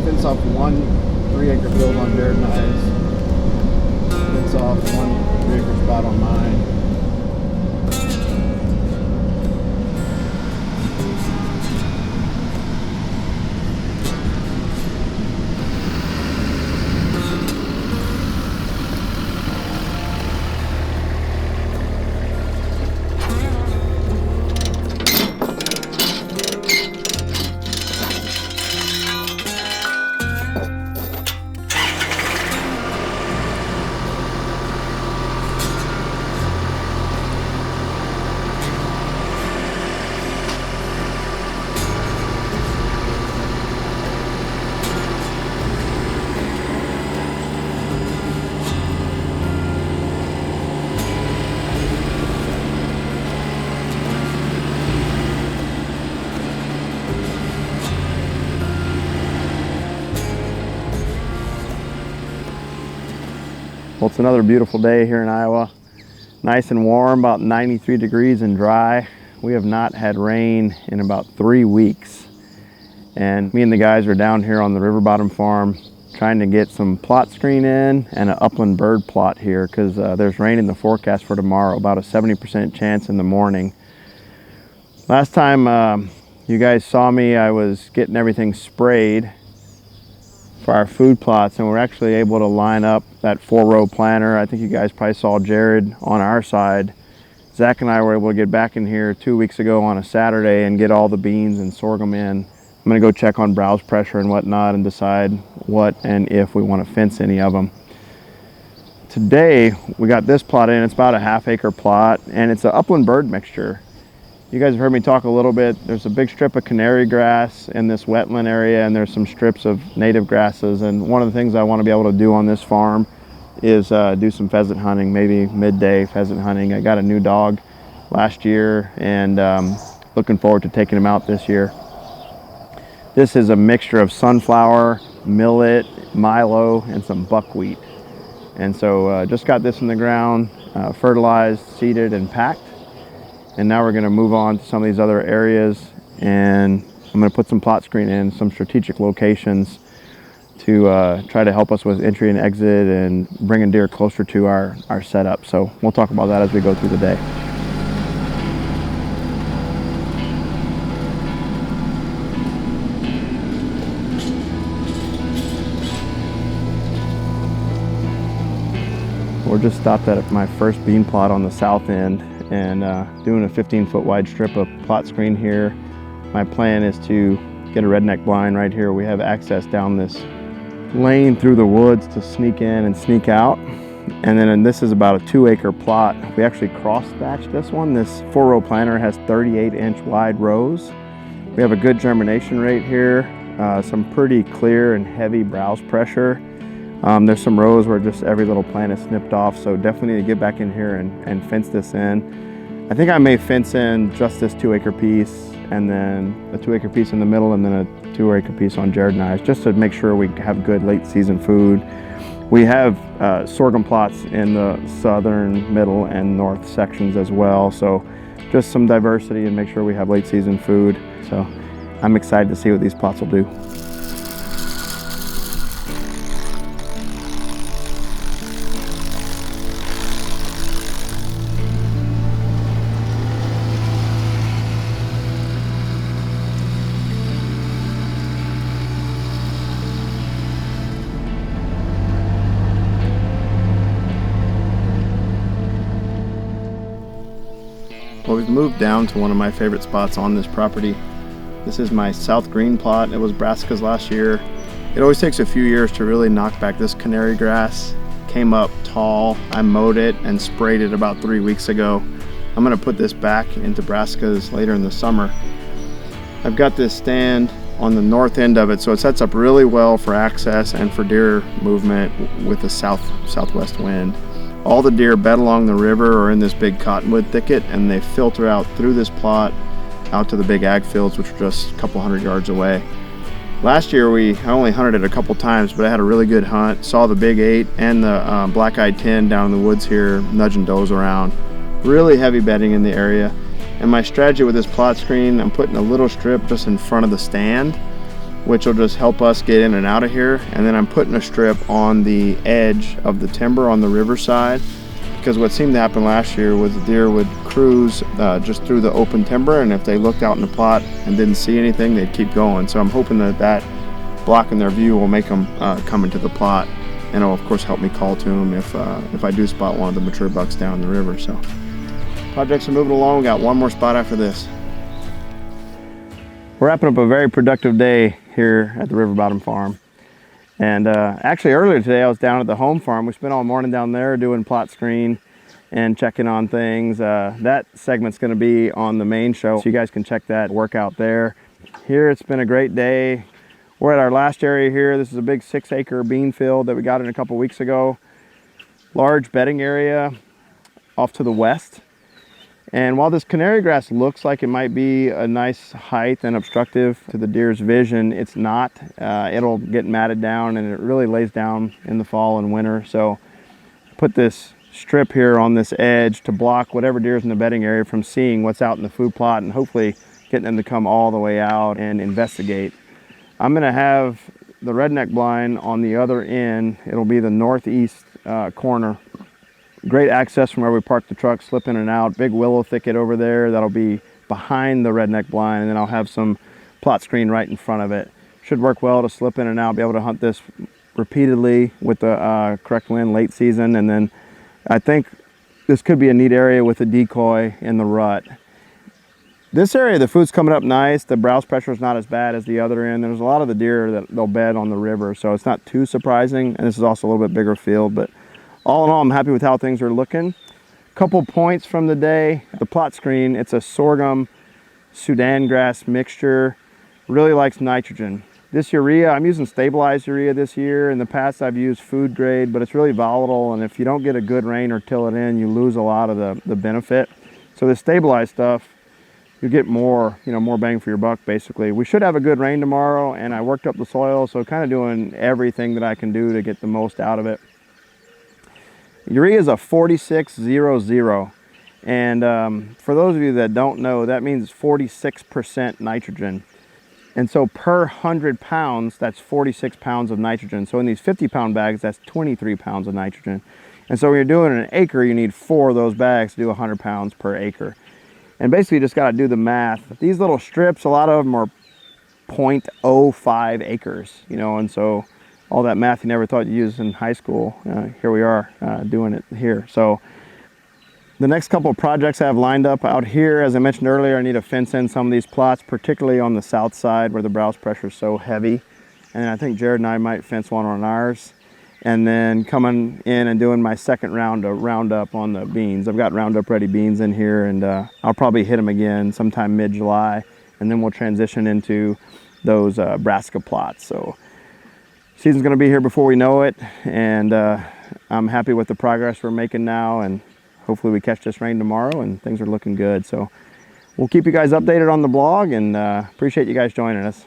fence off one 3-acre field on Jared and I's. Fence off one 3-acre spot on mine. Well, it's another beautiful day here in Iowa. Nice and warm, about 93 degrees and dry. We have not had rain in about 3 weeks. And me and the guys are down here on the River Bottom farm trying to get some plot screen in and an upland bird plot here because there's rain in the forecast for tomorrow, about a 70% chance in the morning. Last time you guys saw me, I was getting everything sprayed for our food plots, and we're actually able to line up that 4-row planter. I think you guys probably saw Jared on our side. Zach and I were able to get back in here 2 weeks ago on a Saturday and get all the beans and sorghum in. I'm gonna go check on browse pressure and whatnot and decide what and if we want to fence any of them. Today we got this plot in. It's about a 1/2 acre plot, and it's an upland bird mixture. You guys have heard me talk a little bit. There's a big strip of canary grass in this wetland area, and there's some strips of native grasses. And one of the things I want to be able to do on this farm is do some pheasant hunting, maybe midday pheasant hunting. I got a new dog last year, and looking forward to taking him out this year. This is a mixture of sunflower, millet, milo, and some buckwheat. And so just got this in the ground, fertilized, seeded, and packed. And now we're going to move on to some of these other areas, and I'm going to put some plot screen in some strategic locations to try to help us with entry and exit and bringing deer closer to our setup. So we'll talk about that as we go through the day. We're just stopped at my first bean plot on the south end, and doing a 15-foot wide strip of plot screen here. My plan is to get a redneck blind right here. We have access down this lane through the woods to sneak in and sneak out. And then this is about a 2-acre plot. We actually cross-thatched this one. This 4-row planter has 38-inch wide rows. We have a good germination rate here, some pretty clear and heavy browse pressure. There's some rows where just every little plant is snipped off, so definitely need to get back in here and fence this in. I think I may fence in just this 2-acre piece, and then a 2-acre piece in the middle, and then a 2-acre piece on Jared and I's, just to make sure we have good late season food. We have sorghum plots in the southern, middle, and north sections as well, so just some diversity and make sure we have late season food. So I'm excited to see what these plots will do. Well, we've moved down to one of my favorite spots on this property. This is my South Green plot. It was brassicas last year. It always takes a few years to really knock back this canary grass. Came up tall. I mowed it and sprayed it about 3 weeks ago. I'm gonna put this back into brassicas later in the summer. I've got this stand on the north end of it, so it sets up really well for access and for deer movement with the southwest wind. All the deer bed along the river are in this big cottonwood thicket, and they filter out through this plot out to the big ag fields, which are just a couple hundred yards away. Last year I only hunted it a couple times, but I had a really good hunt. Saw the big 8 and the black-eyed 10 down in the woods here, nudging does around. Really heavy bedding in the area. And my strategy with this plot screen, I'm putting a little strip just in front of the stand, which will just help us get in and out of here. And then I'm putting a strip on the edge of the timber on the riverside, because what seemed to happen last year was the deer would cruise just through the open timber, and if they looked out in the plot and didn't see anything, they'd keep going. So I'm hoping that blocking their view will make them come into the plot, and it'll of course help me call to them if I do spot one of the mature bucks down the river. So projects are moving along. We got one more spot after this. We're wrapping up a very productive day here at the River Bottom Farm. And actually earlier today I was down at the home farm. We spent all morning down there doing plot screen and checking on things. That segment's going to be on the main show, so you guys can check that workout there. Here it's been a great day. We're at our last area here. This is a big 6-acre bean field that we got in a couple weeks ago. Large bedding area off to the west. And while this canary grass looks like it might be a nice height and obstructive to the deer's vision, it's not. It'll get matted down, and it really lays down in the fall and winter. So put this strip here on this edge to block whatever deer's in the bedding area from seeing what's out in the food plot, and hopefully getting them to come all the way out and investigate. I'm gonna have the redneck blind on the other end. It'll be the northeast corner. Great access from where we park the truck, slip in and out. Big willow thicket over there that'll be behind the redneck blind, and then I'll have some plot screen right in front of it. Should work well to slip in and out, be able to hunt this repeatedly with the correct wind late season. And then I think this could be a neat area with a decoy in the rut. This area, the food's coming up nice. The browse pressure is not as bad as the other end. There's a lot of the deer that they'll bed on the river, so it's not too surprising. And this is also a little bit bigger field, but all in all, I'm happy with how things are looking. Couple points from the day. The plot screen, it's a sorghum Sudan grass mixture. Really likes nitrogen. This urea, I'm using stabilized urea this year. In the past, I've used food grade, but it's really volatile, and if you don't get a good rain or till it in, you lose a lot of the benefit. So the stabilized stuff, you get more, more bang for your buck, basically. We should have a good rain tomorrow, and I worked up the soil, so kind of doing everything that I can do to get the most out of it. Urea is a 4600, and for those of you that don't know, that means 46% nitrogen. And so per 100 pounds, that's 46 pounds of nitrogen. So in these 50-pound bags, that's 23 pounds of nitrogen. And so when you're doing an acre, you need 4 of those bags to do 100 pounds per acre. And basically, you just got to do the math. These little strips, a lot of them are 0.05 acres, and so all that math you never thought you'd use in high school, here we are doing it here. So the next couple of projects I have lined up out here, as I mentioned earlier, I need to fence in some of these plots, particularly on the south side where the browse pressure is so heavy. And I think Jared and I might fence one on ours. And then coming in and doing my second round of Roundup on the beans. I've got Roundup ready beans in here, and I'll probably hit them again sometime mid-July, and then we'll transition into those brassica plots. So season's gonna be here before we know it, and I'm happy with the progress we're making now, and hopefully we catch this rain tomorrow and things are looking good. So we'll keep you guys updated on the blog, and appreciate you guys joining us.